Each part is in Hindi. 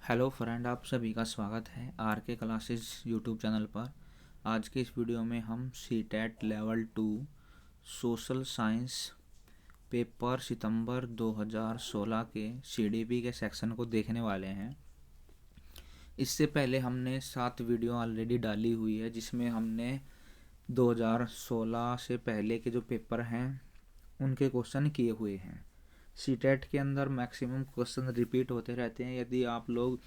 हेलो फ्रेंड, आप सभी का स्वागत है आर के क्लासेस यूट्यूब चैनल पर। आज के इस वीडियो में हम C TET level 2 social science paper सितंबर 2016 के सीडीपी के सेक्शन को देखने वाले हैं। इससे पहले हमने 7 वीडियो ऑलरेडी डाली हुई है, जिसमें हमने 2016 से पहले के जो पेपर हैं उनके क्वेश्चन किए हुए हैं। सी टेट के अंदर मैक्सिमम क्वेश्चन रिपीट होते रहते हैं। यदि आप लोग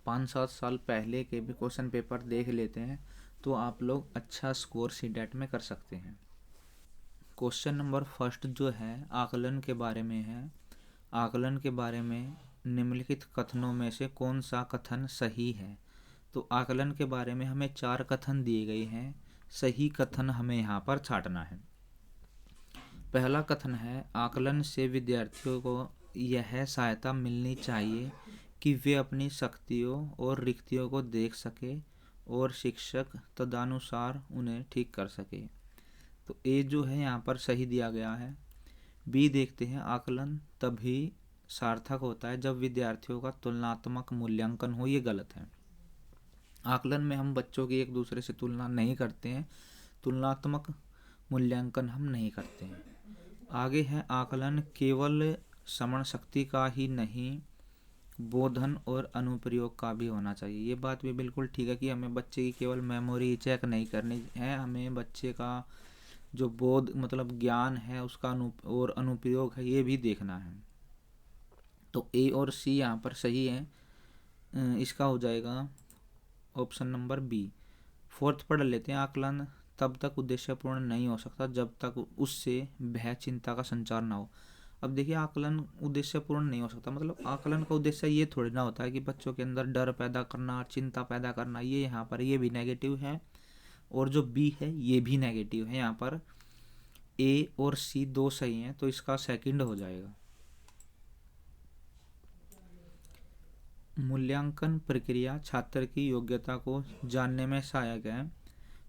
5-7 साल पहले के भी क्वेश्चन पेपर देख लेते हैं तो आप लोग अच्छा स्कोर सी टेट में कर सकते हैं। क्वेश्चन नंबर फर्स्ट जो है आकलन के बारे में है। आकलन के बारे में निम्नलिखित कथनों में से कौन सा कथन सही है। तो आकलन के बारे में हमें 4 कथन दिए गए हैं। सही कथन हमें यहाँ पर छांटना है। पहला कथन है, आकलन से विद्यार्थियों को यह सहायता मिलनी चाहिए कि वे अपनी शक्तियों और रिक्तियों को देख सके और शिक्षक तदनुसार उन्हें ठीक कर सके। तो ए जो है यहाँ पर सही दिया गया है। बी देखते हैं, आकलन तभी सार्थक होता है जब विद्यार्थियों का तुलनात्मक मूल्यांकन हो। ये गलत है। आकलन में हम बच्चों की एक दूसरे से तुलना नहीं करते हैं, तुलनात्मक मूल्यांकन हम नहीं करते हैं। आगे है, आकलन केवल श्रवण शक्ति का ही नहीं, बोधन और अनुप्रयोग का भी होना चाहिए। ये बात भी बिल्कुल ठीक है कि हमें बच्चे की केवल मेमोरी चेक नहीं करनी है, हमें बच्चे का जो बोध मतलब ज्ञान है उसका और अनुप्रयोग है ये भी देखना है। तो ए और सी यहाँ पर सही है। इसका हो जाएगा ऑप्शन नंबर बी। फोर्थ पढ़ लेते हैं, आकलन तब तक उद्देश्यपूर्ण नहीं हो सकता जब तक उससे भय चिंता का संचार ना हो। अब देखिए, आकलन उद्देश्यपूर्ण नहीं हो सकता मतलब आकलन का उद्देश्य ये थोड़ी ना होता है कि बच्चों के अंदर डर पैदा करना, चिंता पैदा करना। ये यहाँ पर ये भी नेगेटिव है और जो बी है ये भी नेगेटिव है। यहाँ पर ए और सी दो सही हैं, तो इसका सेकंड हो जाएगा। मूल्यांकन प्रक्रिया छात्र की योग्यता को जानने में सहायक है।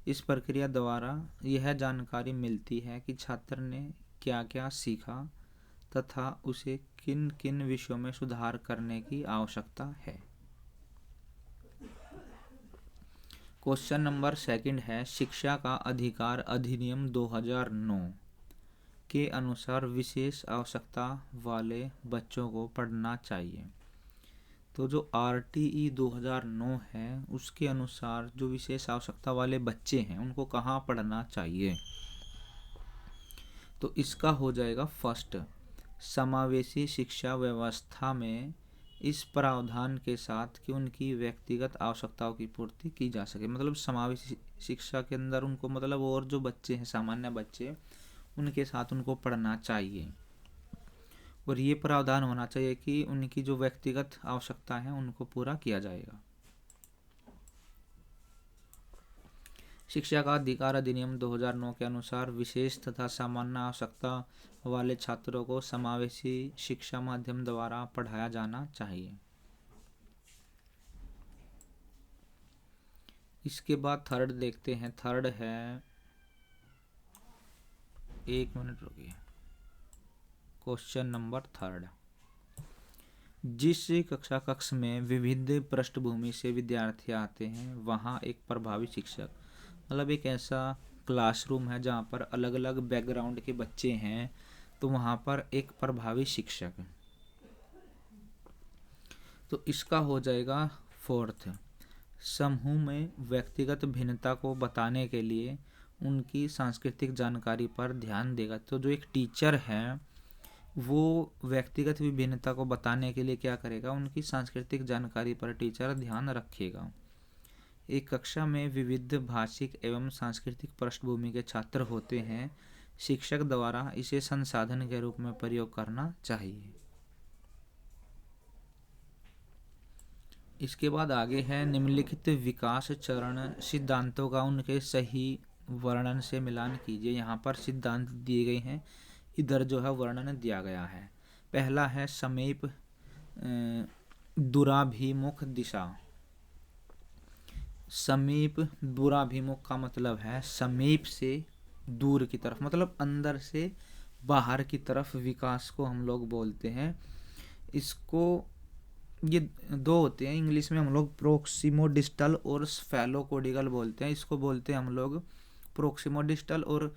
इस प्रक्रिया द्वारा यह जानकारी मिलती है कि छात्र ने क्या क्या सीखा तथा उसे किन किन विषयों में सुधार करने की आवश्यकता है। क्वेश्चन नंबर सेकंड है, शिक्षा का अधिकार अधिनियम 2009 के अनुसार विशेष आवश्यकता वाले बच्चों को पढ़ना चाहिए। तो जो RTE 2009 है उसके अनुसार जो विशेष आवश्यकता वाले बच्चे हैं उनको कहाँ पढ़ना चाहिए। तो इसका हो जाएगा फर्स्ट, समावेशी शिक्षा व्यवस्था में इस प्रावधान के साथ कि उनकी व्यक्तिगत आवश्यकताओं की पूर्ति की जा सके। मतलब समावेशी शिक्षा के अंदर उनको मतलब और जो बच्चे हैं सामान्य बच्चे उनके साथ उनको पढ़ना चाहिए और ये प्रावधान होना चाहिए कि उनकी जो व्यक्तिगत आवश्यकता है उनको पूरा किया जाएगा। शिक्षा का अधिकार अधिनियम 2009 के अनुसार विशेष तथा सामान्य आवश्यकता वाले छात्रों को समावेशी शिक्षा माध्यम द्वारा पढ़ाया जाना चाहिए। इसके बाद थर्ड देखते हैं। थर्ड है, एक मिनट रुकिए, क्वेश्चन नंबर थर्ड, जिस कक्षा कक्ष में विविध पृष्ठभूमि से विद्यार्थी आते हैं वहाँ एक प्रभावी शिक्षक, मतलब एक ऐसा क्लासरूम है जहाँ पर अलग अलग बैकग्राउंड के बच्चे हैं तो वहाँ पर एक प्रभावी शिक्षक। तो इसका हो जाएगा फोर्थ, समूह में व्यक्तिगत भिन्नता को बताने के लिए उनकी सांस्कृतिक जानकारी पर ध्यान देगा। तो जो एक टीचर है वो व्यक्तिगत विभिन्नता को बताने के लिए क्या करेगा, उनकी सांस्कृतिक जानकारी पर टीचर ध्यान रखेगा। एक कक्षा में विविध भाषिक एवं सांस्कृतिक पृष्ठभूमि के छात्र होते हैं, शिक्षक द्वारा इसे संसाधन के रूप में प्रयोग करना चाहिए। इसके बाद आगे है, निम्नलिखित विकास चरण सिद्धांतों का उनके सही वर्णन से मिलान कीजिए। यहाँ पर सिद्धांत दिए गए हैं, इधर जो है वर्णन दिया गया है। पहला है समीप दूराभिमुख दिशा। समीप दूराभिमुख का मतलब है समीप से दूर की तरफ, मतलब अंदर से बाहर की तरफ विकास को हम लोग बोलते हैं। इसको ये दो होते हैं, इंग्लिश में हम लोग प्रोक्सिमोडिस्टल और स्फेलोकोडिकल बोलते हैं। इसको बोलते हैं हम लोग प्रोक्सिमोडिस्टल, और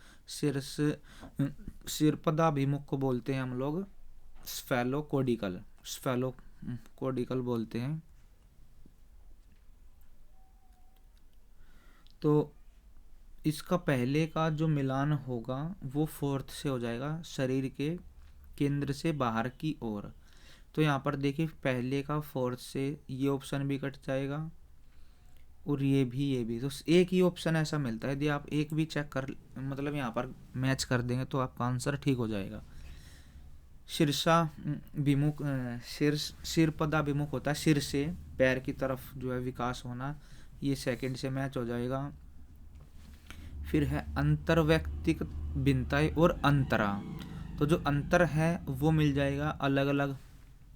सिरपदाभिमुख को बोलते हैं हम लोग स्फेलोकोडिकल बोलते हैं। तो इसका पहले का जो मिलान होगा वो फोर्थ से हो जाएगा, शरीर के केंद्र से बाहर की ओर। तो यहाँ पर देखिए पहले का फोर्थ से ये ऑप्शन भी कट जाएगा और ये भी। तो एक ही ऑप्शन ऐसा मिलता है, यदि आप एक भी चेक कर मतलब यहाँ पर मैच कर देंगे तो आपका आंसर ठीक हो जाएगा। शीर्षाभिमुख सिरपदाभिमुख होता है, सिर से पैर की तरफ जो है विकास होना, ये सेकंड से मैच हो जाएगा। फिर है अंतर्वैयक्तिक भिन्नताएं और अंतरा। तो जो अंतर है वो मिल जाएगा अलग अलग,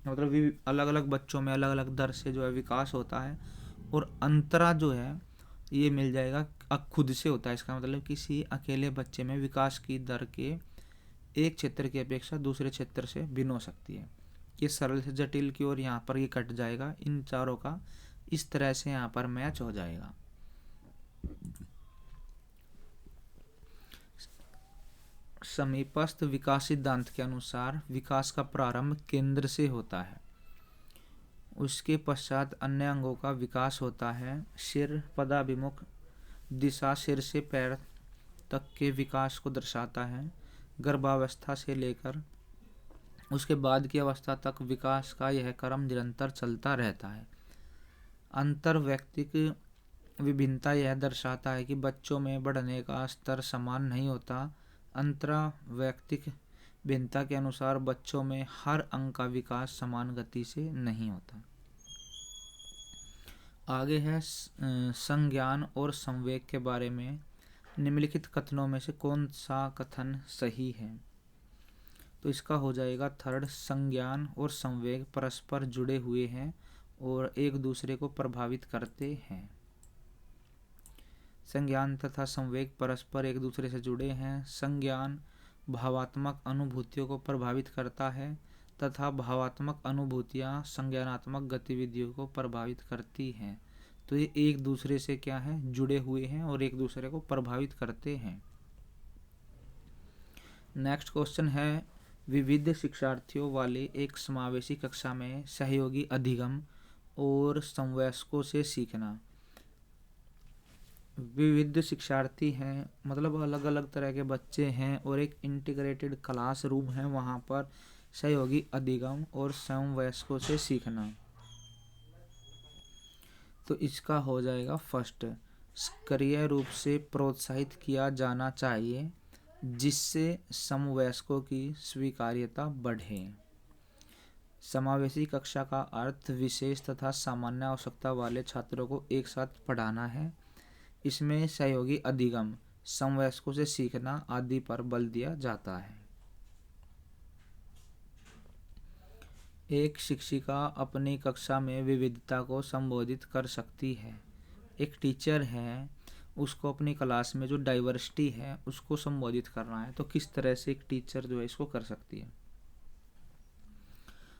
मतलब अलग अलग बच्चों में अलग अलग दर से जो है विकास होता है। और अंतरा जो है ये मिल जाएगा खुद से होता है। इसका मतलब किसी अकेले बच्चे में विकास की दर के एक क्षेत्र की अपेक्षा दूसरे क्षेत्र से भिन्न हो सकती है। ये सरल से जटिल की ओर यहाँ पर ये कट जाएगा। इन चारों का इस तरह से यहाँ पर मैच हो जाएगा। समीपस्थ विकास सिद्धांत के अनुसार विकास का प्रारंभ केंद्र से होता है, उसके पश्चात अन्य अंगों का विकास होता है। सिर पदाभिमुख दिशा सिर से पैर तक के विकास को दर्शाता है। गर्भावस्था से लेकर उसके बाद की अवस्था तक विकास का यह क्रम निरंतर चलता रहता है। अंतर्वैयक्तिक विभिन्नता यह दर्शाता है कि बच्चों में बढ़ने का स्तर समान नहीं होता। अंतर्वैयक्तिक भिन्नता के अनुसार बच्चों में हर अंग का विकास समान गति से नहीं होता। आगे है संज्ञान और संवेग के बारे में। निम्नलिखित कथनों में से कौन सा कथन सही है? तो इसका हो जाएगा थर्ड, संज्ञान और संवेग परस्पर जुड़े हुए हैं और एक दूसरे को प्रभावित करते हैं। संज्ञान तथा संवेग परस्पर एक दूसरे से जुड़े हैं। संज्ञान भावात्मक अनुभूतियों को प्रभावित करता है तथा भावात्मक अनुभूतियाँ संज्ञानात्मक गतिविधियों को प्रभावित करती हैं। तो ये एक दूसरे से क्या है, जुड़े हुए हैं और एक दूसरे को प्रभावित करते हैं। नेक्स्ट क्वेश्चन है, विविध शिक्षार्थियों वाले एक समावेशी कक्षा में सहयोगी अधिगम और समवयस्कों से सीखना। विविध शिक्षार्थी हैं मतलब अलग अलग तरह के बच्चे हैं और एक इंटीग्रेटेड क्लासरूम है, वहाँ पर सहयोगी अधिगम और समवयस्कों से सीखना। तो इसका हो जाएगा फर्स्ट, सक्रिय रूप से प्रोत्साहित किया जाना चाहिए जिससे समवयस्कों की स्वीकार्यता बढ़े। समावेशी कक्षा का अर्थ विशेष तथा सामान्य आवश्यकता वाले छात्रों को एक साथ पढ़ाना है। इसमें सहयोगी अधिगम, समवयस्कों से सीखना आदि पर बल दिया जाता है। एक शिक्षिका अपनी कक्षा में विविधता को संबोधित कर सकती है। एक टीचर है, उसको अपनी क्लास में जो डाइवर्सिटी है उसको संबोधित करना है, तो किस तरह से एक टीचर जो है इसको कर सकती है?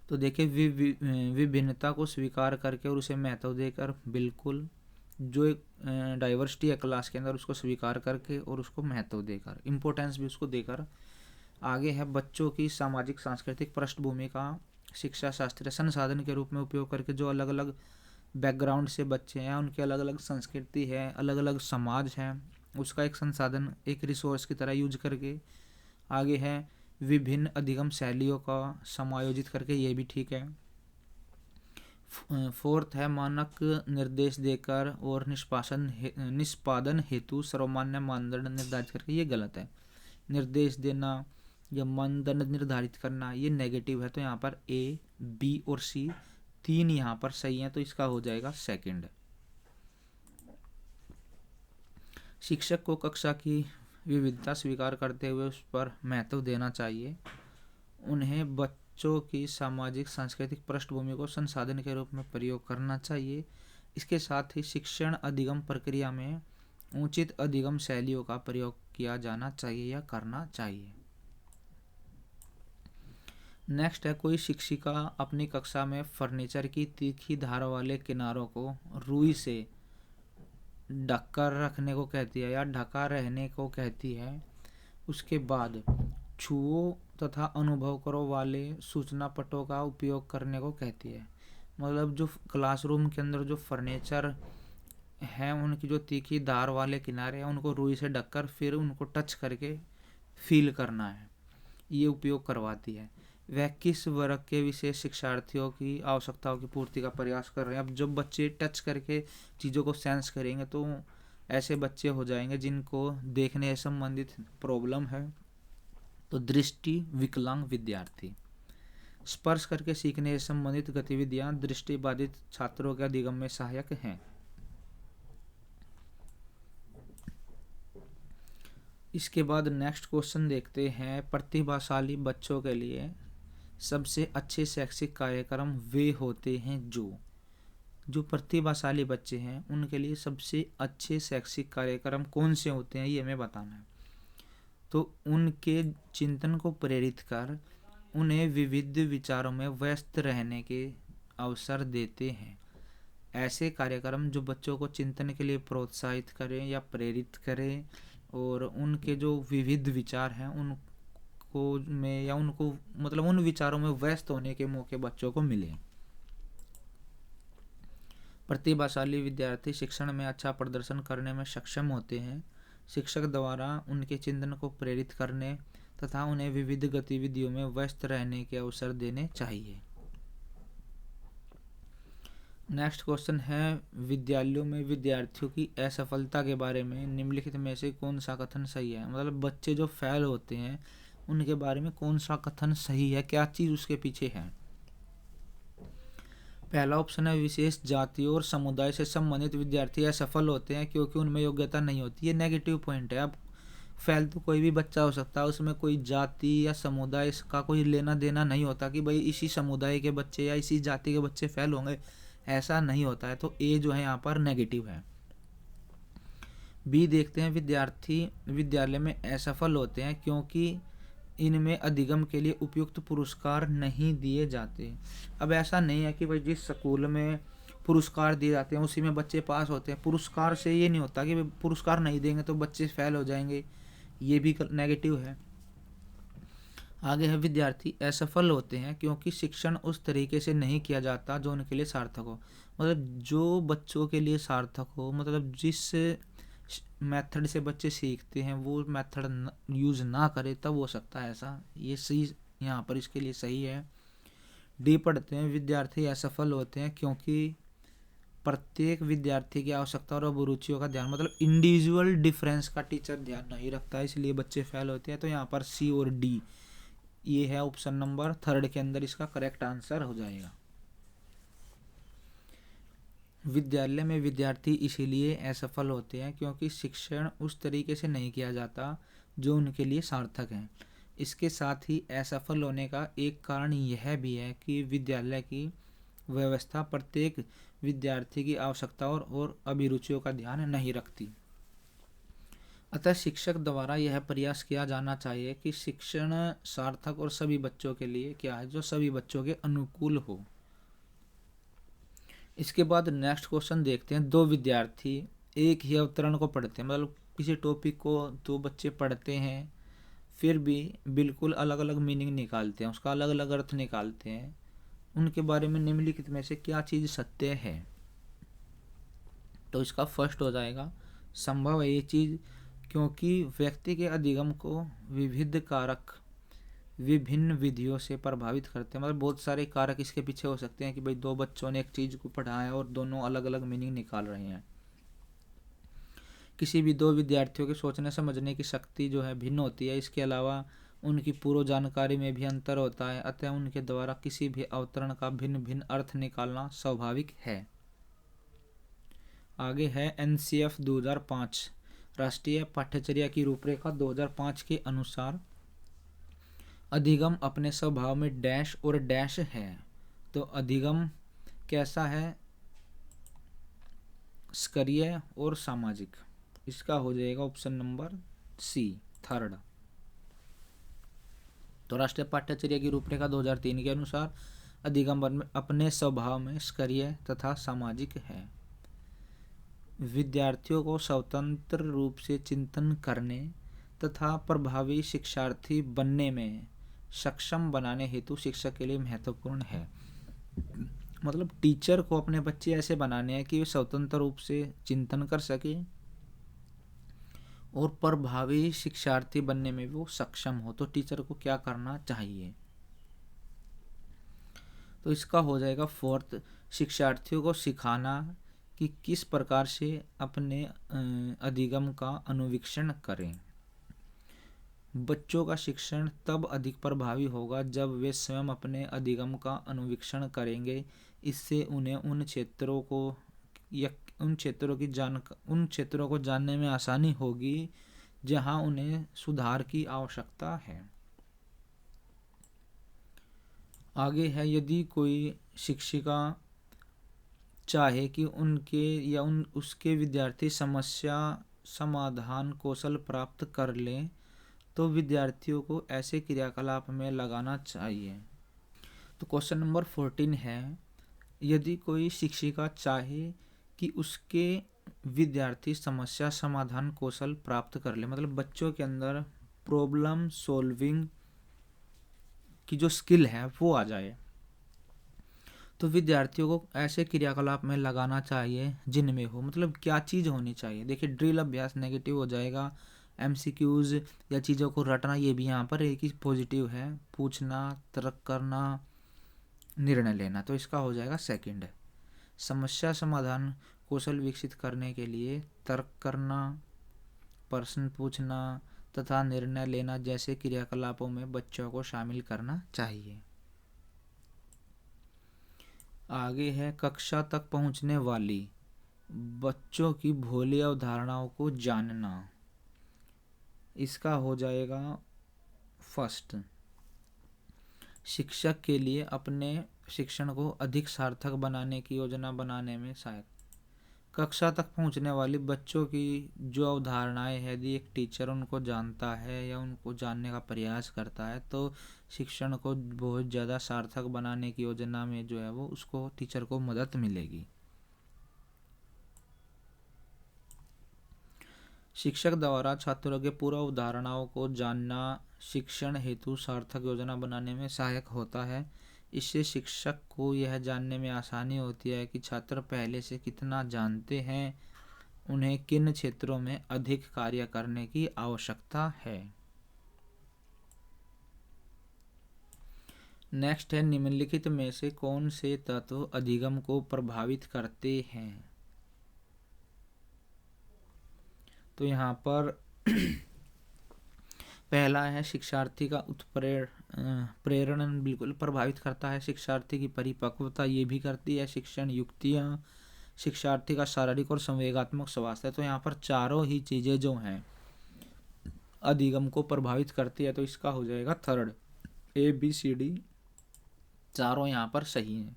तो देखिए विभिन्नता को स्वीकार करके और उसे महत्व देकर, बिल्कुल जो एक डाइवर्सिटी है क्लास के अंदर उसको स्वीकार करके और उसको महत्व देकर, इम्पोर्टेंस भी उसको देकर। आगे है बच्चों की सामाजिक सांस्कृतिक पृष्ठभूमि का शिक्षा शास्त्रीय संसाधन के रूप में उपयोग करके। जो अलग अलग बैकग्राउंड से बच्चे हैं, उनके अलग अलग संस्कृति है, अलग अलग समाज है, उसका एक संसाधन, एक रिसोर्स की तरह यूज करके। आगे है विभिन्न अधिगम शैलियों का समायोजित करके, ये भी ठीक है। फोर्थ है मानक निर्देश देकर और निष्पादन हेतु सर्वमान्य मानदंड निर्धारित करके, ये गलत है। निर्देश देना या मानदंड निर्धारित करना ये नेगेटिव है। तो यहाँ पर ए, बी और सी तीन यहाँ पर सही हैं, तो इसका हो जाएगा सेकंड। शिक्षक को कक्षा की विविधता स्वीकार करते हुए उस पर महत्व देना चाहिए। उन्हें बच्चों की सामाजिक सांस्कृतिक पृष्ठभूमि को संसाधन के रूप में प्रयोग करना चाहिए। इसके साथ ही शिक्षण अधिगम प्रक्रिया में उचित अधिगम शैलियों का प्रयोग किया जाना चाहिए या करना चाहिए। नेक्स्ट है, कोई शिक्षिका अपनी कक्षा में फर्नीचर की तीखी धार वाले किनारों को रुई से ढककर रखने को कहती है या ढका रहने को कहती है। उसके बाद छुओ तथा अनुभव करो वाले सूचना पटों का उपयोग करने को कहती है। मतलब जो क्लासरूम के अंदर जो फर्नीचर है उनकी जो तीखी धार वाले किनारे हैं उनको रुई से ढककर फिर उनको टच करके फील करना है, ये उपयोग करवाती है। वह किस वर्ग के विशेष शिक्षार्थियों की आवश्यकताओं की पूर्ति का प्रयास कर रहे हैं। अब जब बच्चे टच करके चीज़ों को सेंस करेंगे तो ऐसे बच्चे हो जाएंगे जिनको देखने से संबंधित प्रॉब्लम है। तो दृष्टि विकलांग विद्यार्थी। स्पर्श करके सीखने से संबंधित गतिविधियां दृष्टिबाधित छात्रों के अधिगम में सहायक हैं। इसके बाद नेक्स्ट क्वेश्चन देखते हैं, प्रतिभाशाली बच्चों के लिए सबसे अच्छे शैक्षिक कार्यक्रम वे होते हैं जो प्रतिभाशाली बच्चे हैं उनके लिए सबसे अच्छे शैक्षिक कार्यक्रम कौन से होते हैं, ये हमें बताना है। तो उनके चिंतन को प्रेरित कर उन्हें विविध विचारों में व्यस्त रहने के अवसर देते हैं। ऐसे कार्यक्रम जो बच्चों को चिंतन के लिए प्रोत्साहित करें या प्रेरित करें और उनके जो विविध विचार हैं उनको में या उनको मतलब उन विचारों में व्यस्त होने के मौके बच्चों को मिले। प्रतिभाशाली विद्यार्थी शिक्षण में अच्छा प्रदर्शन करने में सक्षम होते हैं। शिक्षक द्वारा उनके चिंतन को प्रेरित करने तथा उन्हें विविध गतिविधियों में व्यस्त रहने के अवसर देने चाहिए। नेक्स्ट क्वेश्चन है, विद्यालयों में विद्यार्थियों की असफलता के बारे में निम्नलिखित में से कौन सा कथन सही है। मतलब बच्चे जो फेल होते हैं उनके बारे में कौन सा कथन सही है, क्या चीज़ उसके पीछे है। पहला ऑप्शन है, विशेष जाति और समुदाय से संबंधित विद्यार्थी असफल होते हैं क्योंकि उनमें योग्यता नहीं होती। ये नेगेटिव पॉइंट है। अब फेल तो कोई भी बच्चा हो सकता है, उसमें कोई जाति या समुदाय का कोई लेना देना नहीं होता कि भाई इसी समुदाय के बच्चे या इसी जाति के बच्चे फेल होंगे, ऐसा नहीं होता है। तो ए जो है यहाँ पर नेगेटिव है। बी देखते हैं, विद्यार्थी विद्यालय में असफल होते हैं क्योंकि इनमें अधिगम के लिए उपयुक्त पुरस्कार नहीं दिए जाते। अब ऐसा नहीं है कि भाई जिस स्कूल में पुरस्कार दिए जाते हैं उसी में बच्चे पास होते हैं। पुरस्कार से ये नहीं होता कि भाई पुरस्कार नहीं देंगे तो बच्चे फेल हो जाएंगे, ये भी नेगेटिव है। आगे है, विद्यार्थी असफल होते हैं क्योंकि शिक्षण उस तरीके से नहीं किया जाता जो उनके लिए सार्थक हो। मतलब जो बच्चों के लिए सार्थक हो, मतलब जिस मेथड से बच्चे सीखते हैं वो मेथड यूज़ ना करे तब हो सकता है ऐसा। ये सही यहाँ पर इसके लिए सही है। डी पढ़ते हैं, विद्यार्थी असफल होते हैं क्योंकि प्रत्येक विद्यार्थी की आवश्यकता और अभिरुचियों का ध्यान, मतलब इंडिविजुअल डिफरेंस का टीचर ध्यान नहीं रखता है, इसलिए बच्चे फेल होते हैं। तो यहाँ पर सी और डी ये है ऑप्शन नंबर 3 के अंदर इसका करेक्ट आंसर हो जाएगा। विद्यालय में विद्यार्थी इसीलिए असफल होते हैं क्योंकि शिक्षण उस तरीके से नहीं किया जाता जो उनके लिए सार्थक है। इसके साथ ही असफल होने का एक कारण यह भी है कि विद्यालय की व्यवस्था प्रत्येक विद्यार्थी की आवश्यकताओं और अभिरुचियों का ध्यान नहीं रखती। अतः शिक्षक द्वारा यह प्रयास किया जाना चाहिए कि शिक्षण सार्थक और सभी बच्चों के लिए क्या है, जो सभी बच्चों के अनुकूल हो। इसके बाद नेक्स्ट क्वेश्चन देखते हैं, दो विद्यार्थी एक ही अवतरण को पढ़ते हैं, मतलब किसी टॉपिक को दो बच्चे पढ़ते हैं फिर भी बिल्कुल अलग अलग मीनिंग निकालते हैं, उसका अलग अलग अर्थ निकालते हैं। उनके बारे में निम्नलिखित में से क्या चीज़ सत्य है। तो इसका फर्स्ट हो जाएगा, संभव है ये चीज़ क्योंकि व्यक्ति के अधिगम को विविध कारक विभिन्न विधियों से प्रभावित करते हैं। मतलब बहुत सारे कारक इसके पीछे हो सकते हैं कि भाई दो बच्चों ने एक चीज़ को पढ़ा है और दोनों अलग अलग मीनिंग निकाल रहे हैं। किसी भी दो विद्यार्थियों के सोचने समझने की शक्ति जो है भिन्न होती है। इसके अलावा उनकी पूर्व जानकारी में भी अंतर होता है, अतः उनके द्वारा किसी भी अवतरण का भिन्न भिन्न अर्थ निकालना स्वाभाविक है। आगे है NCF 2005 राष्ट्रीय पाठ्यचर्या की रूपरेखा 2005 के अनुसार अधिगम अपने स्वभाव में डैश और डैश है। तो अधिगम कैसा है, स्तरीय और सामाजिक। इसका हो जाएगा ऑप्शन नंबर सी 3। तो राष्ट्रीय पाठ्यचर्या की रूपरेखा 2003 के अनुसार अधिगम अपने स्वभाव में स्तरीय तथा सामाजिक है। विद्यार्थियों को स्वतंत्र रूप से चिंतन करने तथा प्रभावी शिक्षार्थी बनने में सक्षम बनाने हेतु शिक्षक के लिए महत्वपूर्ण है। मतलब टीचर को अपने बच्चे ऐसे बनाने हैं कि वे स्वतंत्र रूप से चिंतन कर सके और प्रभावी शिक्षार्थी बनने में वो सक्षम हो। तो टीचर को क्या करना चाहिए? तो इसका हो जाएगा फोर्थ, शिक्षार्थियों को सिखाना कि किस प्रकार से अपने अधिगम का अनुवीक्षण करें। बच्चों का शिक्षण तब अधिक प्रभावी होगा जब वे स्वयं अपने अधिगम का अनुवीक्षण करेंगे। इससे उन्हें उन क्षेत्रों को जानने में आसानी होगी जहां उन्हें सुधार की आवश्यकता है। आगे है, यदि कोई शिक्षिका चाहे कि उनके या उसके विद्यार्थी समस्या समाधान कौशल प्राप्त कर लें तो विद्यार्थियों को ऐसे क्रियाकलाप में लगाना चाहिए। तो क्वेश्चन नंबर 14 है, यदि कोई शिक्षिका चाहे कि उसके विद्यार्थी समस्या समाधान कौशल प्राप्त कर ले, मतलब बच्चों के अंदर प्रॉब्लम सॉल्विंग की जो स्किल है वो आ जाए, तो विद्यार्थियों को ऐसे क्रियाकलाप में लगाना चाहिए जिनमें हो, मतलब क्या चीज़ होनी चाहिए। देखिए ड्रिल अभ्यास नेगेटिव हो जाएगा, एमसीक्यूज या चीज़ों को रटना ये भी यहाँ पर एक ही पॉजिटिव है, पूछना, तर्क करना, निर्णय लेना, तो इसका हो जाएगा सेकंड। समस्या समाधान कौशल विकसित करने के लिए तर्क करना, प्रश्न पूछना तथा निर्णय लेना जैसे क्रियाकलापों में बच्चों को शामिल करना चाहिए। आगे है, कक्षा तक पहुंचने वाली बच्चों की भोली अवधारणाओं को जानना। इसका हो जाएगा फर्स्ट, शिक्षक के लिए अपने शिक्षण को अधिक सार्थक बनाने की योजना बनाने में सहायक। कक्षा तक पहुंचने वाली बच्चों की जो अवधारणाएं है, यदि एक टीचर उनको जानता है या उनको जानने का प्रयास करता है तो शिक्षण को बहुत ज़्यादा सार्थक बनाने की योजना में जो है वो उसको टीचर को मदद मिलेगी। शिक्षक द्वारा छात्रों के पूर्व अवधारणाओं को जानना शिक्षण हेतु सार्थक योजना बनाने में सहायक होता है। इससे शिक्षक को यह जानने में आसानी होती है कि छात्र पहले से कितना जानते हैं, उन्हें किन क्षेत्रों में अधिक कार्य करने की आवश्यकता है। नेक्स्ट है, निम्नलिखित में से कौन से तत्व अधिगम को प्रभावित करते हैं। तो यहाँ पर पहला है, शिक्षार्थी का प्रेरण बिल्कुल प्रभावित करता है। शिक्षार्थी की परिपक्वता ये भी करती है। शिक्षण युक्तियाँ, शिक्षार्थी का शारीरिक और संवेगात्मक स्वास्थ्य। तो यहाँ पर चारों ही चीज़ें जो हैं अधिगम को प्रभावित करती है, तो इसका हो जाएगा थर्ड, ABCD चारों यहाँ पर सही हैं।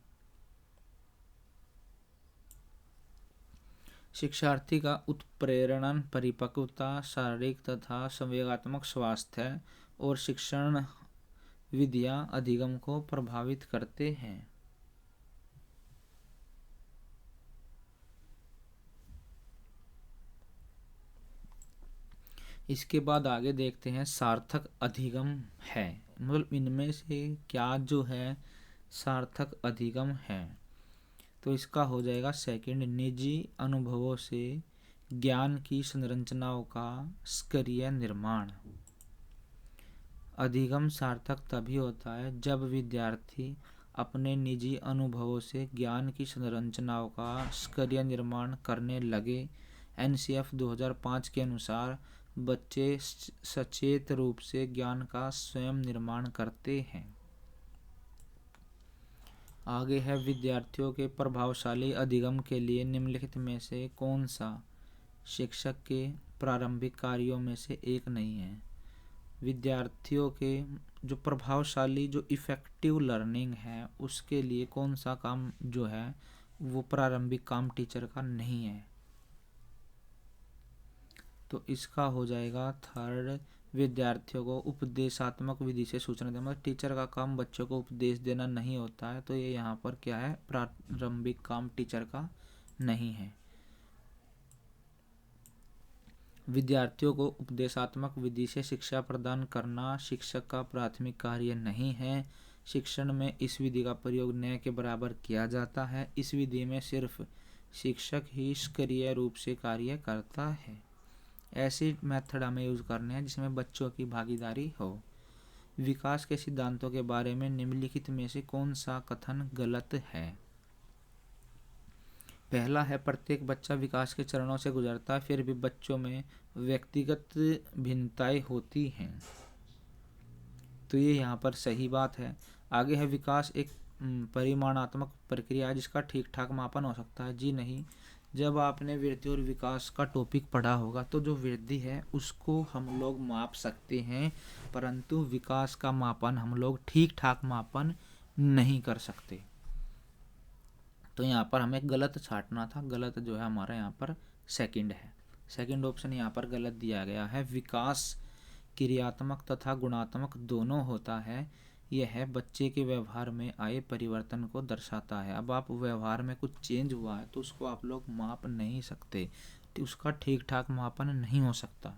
शिक्षार्थी का उत्प्रेरणन, परिपक्वता, शारीरिक तथा संवेगात्मक स्वास्थ्य और शिक्षण विधियाँ अधिगम को प्रभावित करते हैं। इसके बाद आगे देखते हैं सार्थक अधिगम है, मतलब इनमें से क्या जो है सार्थक अधिगम है। तो इसका हो जाएगा सेकंड, निजी अनुभवों से ज्ञान की संरचनाओं का सक्रिय निर्माण। अधिगम सार्थक तभी होता है जब विद्यार्थी अपने निजी अनुभवों से ज्ञान की संरचनाओं का सक्रिय निर्माण करने लगे। NCF 2005 के अनुसार बच्चे सचेत रूप से ज्ञान का स्वयं निर्माण करते हैं। आगे है, विद्यार्थियों के प्रभावशाली अधिगम के लिए निम्नलिखित में से कौन सा शिक्षक के प्रारंभिक कार्यों में से एक नहीं है। विद्यार्थियों के जो प्रभावशाली जो इफ़ेक्टिव लर्निंग है उसके लिए कौन सा काम जो है वो प्रारंभिक काम टीचर का नहीं है। तो इसका हो जाएगा थर्ड, विद्यार्थियों को उपदेशात्मक विधि से सूचना देना, मतलब टीचर का काम बच्चों को उपदेश देना नहीं होता है, तो ये यहाँ पर क्या है, प्रारंभिक काम टीचर का नहीं है। विद्यार्थियों को उपदेशात्मक विधि से शिक्षा प्रदान करना शिक्षक का प्राथमिक कार्य नहीं है। शिक्षण में इस विधि का प्रयोग न के बराबर किया जाता है। इस विधि में सिर्फ शिक्षक ही सक्रिय रूप से कार्य करता है। ऐसी मेथड हमें यूज करने हैं जिसमें बच्चों की भागीदारी हो। विकास के सिद्धांतों के बारे में निम्नलिखित में से कौन सा कथन गलत है? पहला है, प्रत्येक बच्चा विकास के चरणों से गुजरता है, फिर भी बच्चों में व्यक्तिगत भिन्नताएं होती हैं। तो ये यहाँ पर सही बात है। आगे है, विकास एक परिमाणात्मक प्रक्रिया है जिसका ठीक ठाक मापन हो सकता है। जी नहीं। जब आपने वृद्धि और विकास का टॉपिक पढ़ा होगा तो जो वृद्धि है उसको हम लोग माप सकते हैं, परंतु विकास का मापन हम लोग ठीक ठाक मापन नहीं कर सकते। तो यहाँ पर हमें गलत छांटना था। गलत जो है हमारा यहाँ पर सेकंड है। सेकंड ऑप्शन यहाँ पर गलत दिया गया है। विकास क्रियात्मक तथा गुणात्मक दोनों होता है। यह बच्चे के व्यवहार में आए परिवर्तन को दर्शाता है। अब आप व्यवहार में कुछ चेंज हुआ है तो उसको आप लोग माप नहीं सकते, तो उसका ठीक ठाक मापन नहीं हो सकता।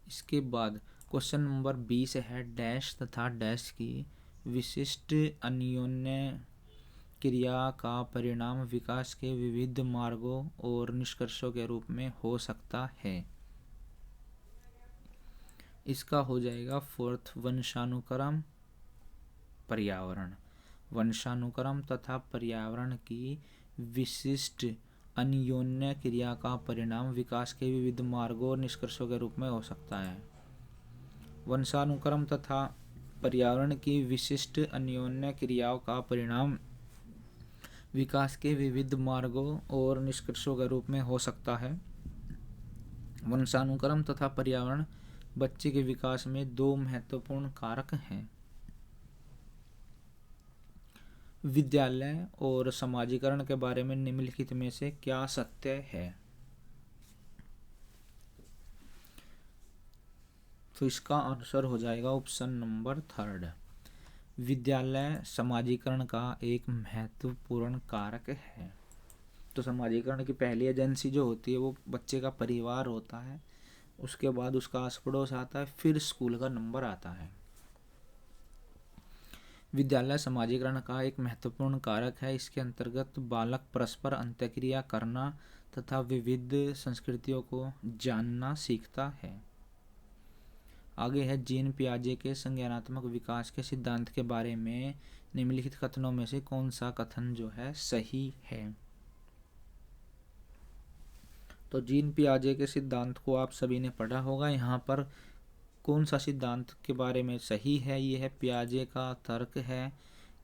इसके बाद क्वेश्चन नंबर 20 है, डैश तथा डैश की विशिष्ट अन्योन्य क्रिया का परिणाम विकास के विविध मार्गों और निष्कर्षों के रूप में हो सकता है। इसका हो जाएगा फोर्थ, वंशानुक्रम पर्यावरण। वंशानुक्रम तथा पर्यावरण की विशिष्ट अन्योन्य क्रिया का परिणाम विकास के विविध मार्गों और निष्कर्षों के रूप में हो सकता है। वंशानुक्रम तथा पर्यावरण की विशिष्ट अन्योन्य क्रियाओं का परिणाम विकास के विविध मार्गों और निष्कर्षों के रूप में हो सकता है। वंशानुक्रम तथा पर्यावरण बच्चे के विकास में दो महत्वपूर्ण कारक हैं। विद्यालय और समाजीकरण के बारे में निम्नलिखित में से क्या सत्य है? तो इसका आंसर हो जाएगा ऑप्शन नंबर 3। विद्यालय समाजीकरण का एक महत्वपूर्ण कारक है। तो समाजीकरण की पहली एजेंसी जो होती है वो बच्चे का परिवार होता है, उसके बाद उसका आस पड़ोस आता है, फिर स्कूल का नंबर आता है। विद्यालय समाजीकरण का एक महत्वपूर्ण कारक है। इसके अंतर्गत बालक परस्पर अंतःक्रिया करना तथा विविध संस्कृतियों को जानना सीखता है। आगे है, जीन पियाजे के संज्ञानात्मक विकास के सिद्धांत के बारे में निम्नलिखित कथनों में से कौन सा कथन जो है सही है? तो जीन पियाजे के सिद्धांत को आप सभी ने पढ़ा होगा। यहाँ पर कौन सा सिद्धांत के बारे में सही है? ये है पियाजे का तर्क है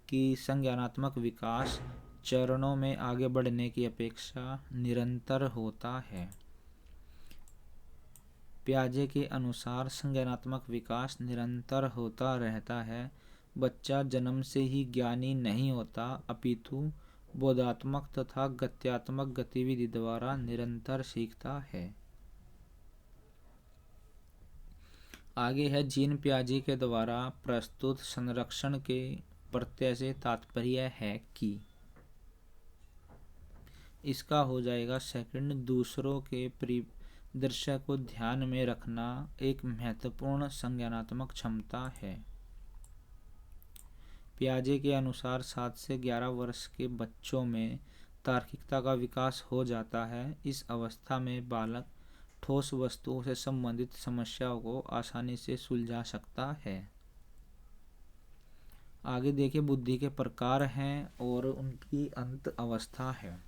कि संज्ञानात्मक विकास चरणों में आगे बढ़ने की अपेक्षा निरंतर होता है। पियाजे के अनुसार संज्ञानात्मक विकास निरंतर होता रहता है। बच्चा जन्म से ही ज्ञानी नहीं होता, अपितु बोधात्मक तथा गत्यात्मक गतिविधि द्वारा निरंतर सीखता है। आगे है, जीन पियाजे के द्वारा प्रस्तुत संरक्षण के प्रत्यय से तात्पर्य है कि। इसका हो जाएगा सेकंड, दूसरों के परिदृश्य को ध्यान में रखना एक महत्वपूर्ण संज्ञानात्मक क्षमता है। पियाजे के अनुसार 7 से 11 वर्ष के बच्चों में तार्किकता का विकास हो जाता है। इस अवस्था में बालक ठोस वस्तुओं से संबंधित समस्याओं को आसानी से सुलझा सकता है। आगे देखिए, बुद्धि के प्रकार हैं और उनकी अंत अवस्था है।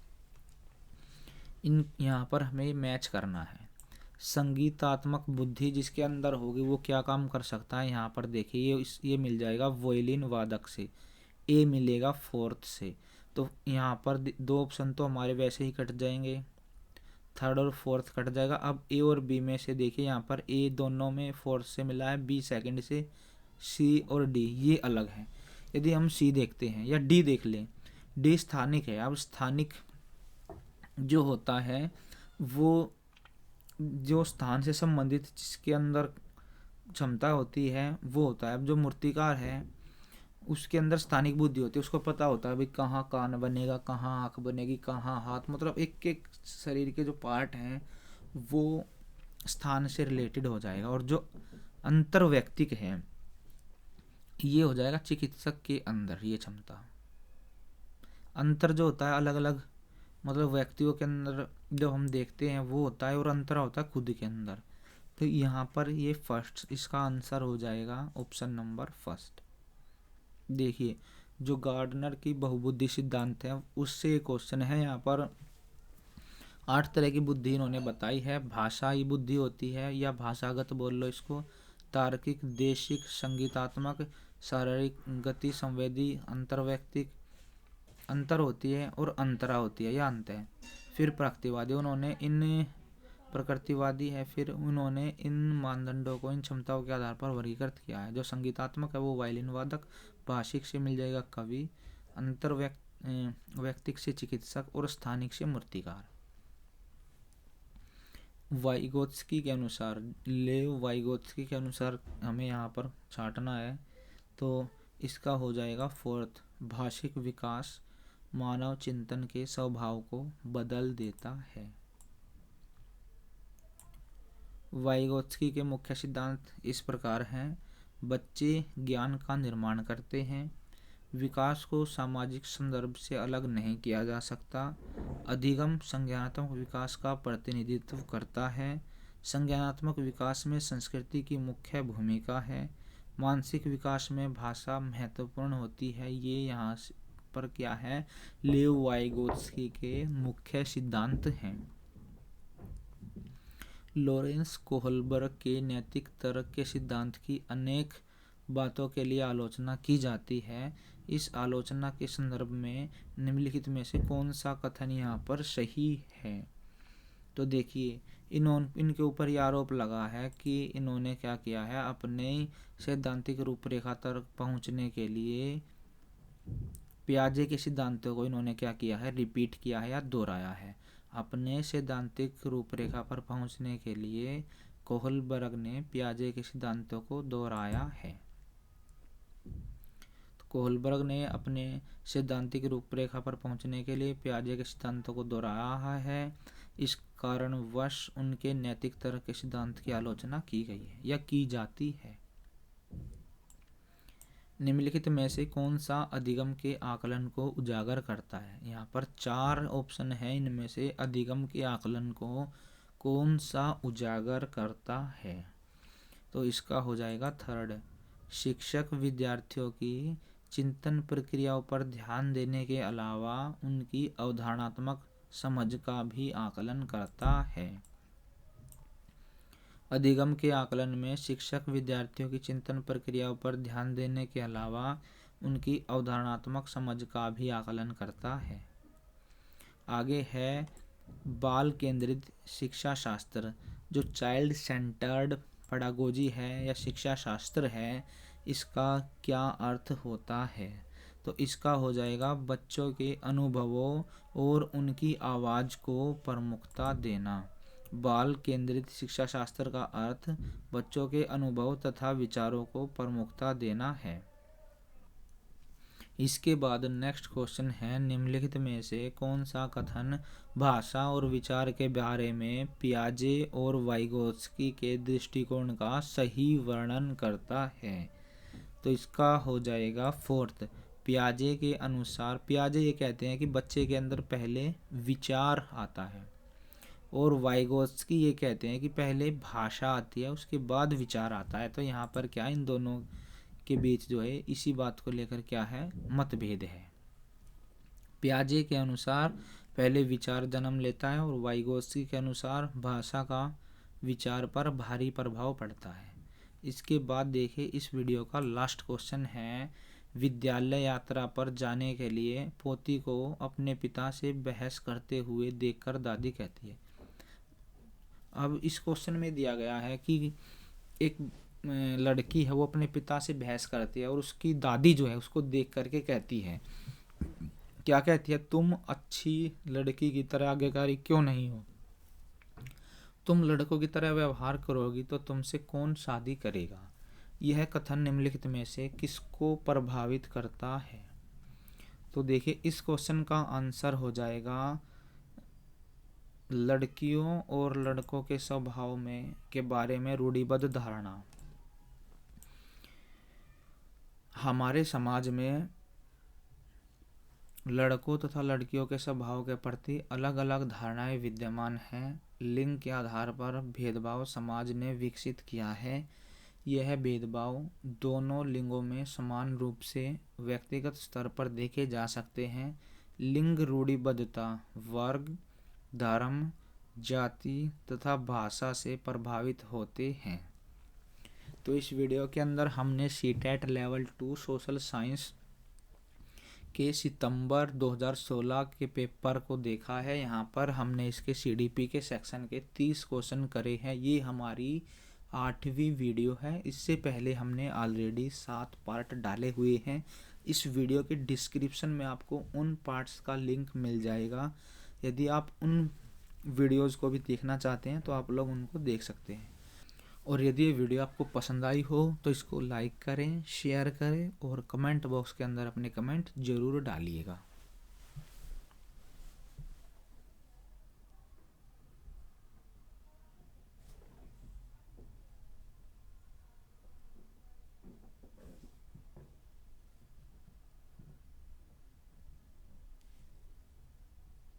इन यहाँ पर हमें मैच करना है। संगीतात्मक बुद्धि जिसके अंदर होगी वो क्या काम कर सकता है? यहाँ पर देखिए, ये मिल जाएगा वोयलिन वादक से, ए मिलेगा फोर्थ से। तो यहाँ पर दो ऑप्शन तो हमारे वैसे ही कट जाएंगे, थर्ड और फोर्थ कट जाएगा। अब ए और बी में से देखिए, यहाँ पर ए दोनों में फोर्थ से मिला है, बी सेकंड से, सी और डी ये अलग है। यदि हम सी देखते हैं या डी देख लें, डी स्थानिक है। अब स्थानिक जो होता है वो जो स्थान से संबंधित जिसके अंदर क्षमता होती है वो होता है। अब जो मूर्तिकार है उसके अंदर स्थानिक बुद्धि होती है, उसको पता होता है भाई कहाँ कान बनेगा, कहाँ आँख बनेगी, कहाँ हाथ, मतलब एक एक शरीर के जो पार्ट हैं वो स्थान से रिलेटेड हो जाएगा। और जो अंतर्वैयक्तिक है ये हो जाएगा चिकित्सक के अंदर। ये क्षमता अंतर जो होता है अलग अलग मतलब व्यक्तियों के अंदर जो हम देखते हैं वो होता है, और अंतर होता है खुद के अंदर। तो यहाँ पर ये फर्स्ट, इसका आंसर हो जाएगा ऑप्शन नंबर फर्स्ट। देखिए जो गार्डनर की बहुबुद्धि सिद्धांत है उससे क्वेश्चन है। यहाँ पर 8 तरह की बुद्धि इन्होंने बताई है। भाषाई बुद्धि होती है या भाषागत बोल लो इसको, तार्किक, देशिक, संगीतात्मक, शारीरिक, गति संवेदी, अंतर्वैयक्तिक, अंतर होती है, और अंतरा होती है या अंत है। फिर प्रकृतिवादी, उन्होंने इन प्रकृतिवादी है, फिर उन्होंने इन मानदंडों को इन क्षमताओं के आधार पर वर्गीकृत किया है। जो संगीतात्मक है वो वायलिन वादक, भाषिक से मिल जाएगा कवि, अंतर्वैयक्तिक से चिकित्सक, और स्थानिक से मूर्तिकार। वाइगोत्स्की के अनुसार, लेव वाइगोत्स्की के अनुसार हमें यहाँ पर छांटना है, तो इसका हो जाएगा फोर्थ, भाषिक विकास मानव चिंतन के स्वभाव को बदल देता है। वाइगोत्स्की के मुख्य सिद्धांत इस प्रकार हैं। बच्चे ज्ञान का निर्माण करते हैं। विकास को सामाजिक संदर्भ से अलग नहीं किया जा सकता। अधिगम संज्ञानात्मक विकास का प्रतिनिधित्व करता है। संज्ञानात्मक विकास में संस्कृति की मुख्य भूमिका है। मानसिक विकास में भाषा महत्वपूर्ण होती है। ये यहाँ पर क्या है, लेव वाइगोत्स्की के मुख्य सिद्धांत हैं। लॉरेंस कोहलबर्ग के नैतिक तर्क के सिद्धांत की अनेक बातों के लिए आलोचना की जाती है। इस आलोचना के संदर्भ में निम्नलिखित में से कौन सा कथन यहाँ पर सही है? तो देखिए इनके ऊपर यह आरोप लगा है कि इन्होंने क्या किया है, अपने सैद्धांतिक रूपरेखा तक पहुँचने के लिए पियाजे के सिद्धांतों को इन्होंने क्या किया है, रिपीट किया है या दोहराया है। अपने सैद्धांतिक रूपरेखा पर पहुंचने के लिए कोहलबर्ग ने पियाजे के सिद्धांतों को दोहराया है। तो कोहलबर्ग ने अपने सैद्धांतिक रूपरेखा पर पहुंचने के लिए पियाजे के सिद्धांतों को दोहराया है। इस कारणवश उनके नैतिक तर्क के सिद्धांत की आलोचना की गई है या की जाती है। निम्नलिखित में से कौन सा अधिगम के आकलन को उजागर करता है? यहाँ पर 4 ऑप्शन है, इनमें से अधिगम के आकलन को कौन सा उजागर करता है? तो इसका हो जाएगा थर्ड, शिक्षक विद्यार्थियों की चिंतन प्रक्रियाओं पर ध्यान देने के अलावा उनकी अवधारणात्मक समझ का भी आकलन करता है। अधिगम के आकलन में शिक्षक विद्यार्थियों की चिंतन प्रक्रियाओं पर ध्यान देने के अलावा उनकी अवधारणात्मक समझ का भी आकलन करता है। आगे है बाल केंद्रित शिक्षा शास्त्र। जो चाइल्ड सेंटर्ड पेडागोजी है या शिक्षा शास्त्र है, इसका क्या अर्थ होता है? तो इसका हो जाएगा बच्चों के अनुभवों और उनकी आवाज़ को प्रमुखता देना। बाल केंद्रित शिक्षा शास्त्र का अर्थ बच्चों के अनुभव तथा विचारों को प्रमुखता देना है। इसके बाद नेक्स्ट क्वेश्चन है, निम्नलिखित में से कौन सा कथन भाषा और विचार के बारे में पियाजे और वाइगोत्स्की के दृष्टिकोण का सही वर्णन करता है? तो इसका हो जाएगा फोर्थ, पियाजे के अनुसार। पियाजे ये कहते हैं कि बच्चे के अंदर पहले विचार आता है, और वाइगोत्स्की ये कहते हैं कि पहले भाषा आती है उसके बाद विचार आता है। तो यहाँ पर क्या, इन दोनों के बीच जो है इसी बात को लेकर क्या है, मतभेद है। पियाजे के अनुसार पहले विचार जन्म लेता है, और वाइगोत्स्की के अनुसार भाषा का विचार पर भारी प्रभाव पड़ता है। इसके बाद देखिए इस वीडियो का लास्ट क्वेश्चन है, विद्यालय यात्रा पर जाने के लिए पोती को अपने पिता से बहस करते हुए देखकर दादी कहती है। अब इस क्वेश्चन में दिया गया है कि एक लड़की है वो अपने पिता से बहस करती है, और उसकी दादी जो है उसको देख करके कहती है, क्या कहती है, तुम अच्छी लड़की की तरह आज्ञाकारी क्यों नहीं हो? तुम लड़कों की तरह व्यवहार करोगी तो तुमसे कौन शादी करेगा? यह कथन निम्नलिखित में से किसको प्रभावित करता है? तो देखिए, इस क्वेश्चन का आंसर हो जाएगा लड़कियों और लड़कों के स्वभाव में के बारे में रूढ़िबद्ध धारणा। हमारे समाज में लड़कों तथा लड़कियों के स्वभाव के प्रति अलग अलग धारणाएं विद्यमान हैं। लिंग के आधार पर भेदभाव समाज ने विकसित किया है। यह भेदभाव दोनों लिंगों में समान रूप से व्यक्तिगत स्तर पर देखे जा सकते हैं। लिंग रूढ़िबद्धता वर्ग, धर्म, जाति तथा भाषा से प्रभावित होते हैं। तो इस वीडियो के अंदर हमने सीटेट लेवल 2 सोशल साइंस के सितंबर 2016 के पेपर को देखा है। यहाँ पर हमने इसके सीडीपी के सेक्शन के 30 क्वेश्चन करे हैं। ये हमारी 8वीं वीडियो है। इससे पहले हमने ऑलरेडी 7 पार्ट डाले हुए हैं। इस वीडियो के डिस्क्रिप्शन में आपको उन पार्ट्स का लिंक मिल जाएगा। यदि आप उन वीडियोज़ को भी देखना चाहते हैं तो आप लोग उनको देख सकते हैं। और यदि ये वीडियो आपको पसंद आई हो तो इसको लाइक करें, शेयर करें और कमेंट बॉक्स के अंदर अपने कमेंट ज़रूर डालिएगा।